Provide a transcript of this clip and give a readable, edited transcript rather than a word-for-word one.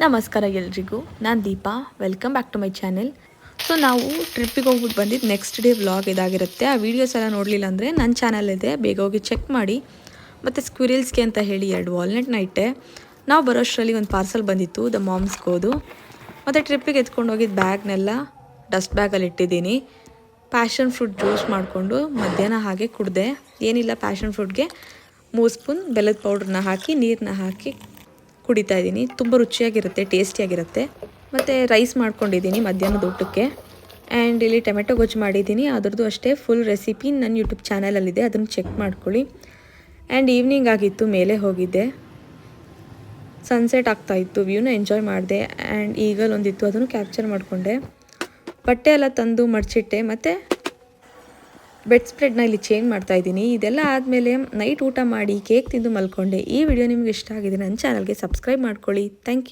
ನಮಸ್ಕಾರ ಎಲ್ರಿಗೂ, ನಾನು Deepa. Welcome back to my channel. So ನಾವು ಟ್ರಿಪ್ಪಿಗೆ ಹೋಗ್ಬಿಟ್ಟು ಬಂದಿದ್ದು ನೆಕ್ಸ್ಟ್ ಡೇ ವ್ಲಾಗ್ ಇದಾಗಿರುತ್ತೆ. ಆ ವೀಡಿಯೋಸ್ ಎಲ್ಲ ನೋಡಲಿಲ್ಲ ಅಂದರೆ ನನ್ನ ಚಾನಲ್ ಇದೆ, ಬೇಗ ಹೋಗಿ ಚೆಕ್ ಮಾಡಿ. ಮತ್ತು ಸ್ಕ್ವಿರಿಲ್ಸ್ಗೆ ಅಂತ ಹೇಳಿ 2 ವಾಲ್ನಟ್ನ ಇಟ್ಟೆ. ನಾವು ಬರೋಷ್ಟರಲ್ಲಿ ಒಂದು ಪಾರ್ಸಲ್ ಬಂದಿತ್ತು ದ ಮಾಮ್ಸ್ಗೋದು. ಮತ್ತು ಟ್ರಿಪ್ಪಿಗೆ ಎತ್ಕೊಂಡು ಹೋಗಿದ್ದು ಬ್ಯಾಗ್ನೆಲ್ಲ ಡಸ್ಟ್ ಬ್ಯಾಗಲ್ಲಿ ಇಟ್ಟಿದ್ದೀನಿ. ಪ್ಯಾಷನ್ ಫ್ರೂಟ್ ಜ್ಯೂಸ್ ಮಾಡಿಕೊಂಡು ಮಧ್ಯಾಹ್ನ ಹಾಗೆ ಕುಡಿದೆ. ಏನಿಲ್ಲ, ಪ್ಯಾಷನ್ ಫ್ರೂಟ್ಗೆ 3 ಸ್ಪೂನ್ ಬೆಲ್ಲದ ಪೌಡ್ರನ್ನ ಹಾಕಿ ನೀರನ್ನ ಹಾಕಿ ಕುಡಿತಾ ಇದ್ದೀನಿ. ತುಂಬ ರುಚಿಯಾಗಿರುತ್ತೆ, ಟೇಸ್ಟಿಯಾಗಿರುತ್ತೆ. ಮತ್ತು ರೈಸ್ ಮಾಡ್ಕೊಂಡಿದ್ದೀನಿ ಮಧ್ಯಾಹ್ನದ ಊಟಕ್ಕೆ. ಆ್ಯಂಡ್ ಇಲ್ಲಿ ಟೊಮೆಟೊ ಗೊಜ್ಜು ಮಾಡಿದ್ದೀನಿ. ಅದರದ್ದು ಅಷ್ಟೇ ಫುಲ್ ರೆಸಿಪಿ ನನ್ನ ಯೂಟ್ಯೂಬ್ ಚಾನಲಲ್ಲಿದೆ, ಅದನ್ನು ಚೆಕ್ ಮಾಡ್ಕೊಳ್ಳಿ. ಆ್ಯಂಡ್ ಈವ್ನಿಂಗ್ ಆಗಿತ್ತು, ಮೇಲೆ ಹೋಗಿದ್ದೆ. ಸನ್ಸೆಟ್ ಆಗ್ತಾಯಿತ್ತು, ವ್ಯೂನ ಎಂಜಾಯ್ ಮಾಡಿದೆ. ಆ್ಯಂಡ್ ಈಗಲ್ ಒಂದಿತ್ತು, ಅದನ್ನು ಕ್ಯಾಪ್ಚರ್ ಮಾಡಿಕೊಂಡೆ. ಬಟ್ಟೆ ಎಲ್ಲ ತಂದು ಮಡಚಿಟ್ಟೆ. ಮತ್ತು ಬೆಡ್ ಸ್ಪ್ರೆಡ್ನ ಇಲ್ಲಿ ಚೇಂಜ್ ಮಾಡ್ತಾಯಿದ್ದೀನಿ. ಇದೆಲ್ಲ ಆದಮೇಲೆ ನೈಟ್ ಊಟ ಮಾಡಿ ಕೇಕ್ ತಿಂದು ಮಲ್ಕೊಂಡೆ. ಈ ವಿಡಿಯೋ ನಿಮ್ಗೆ ಇಷ್ಟ ಆಗಿದೆ, ನನ್ನ ಚಾನಲ್ಗೆ ಸಬ್ಸ್ಕ್ರೈಬ್ ಮಾಡ್ಕೊಳ್ಳಿ. Thank you.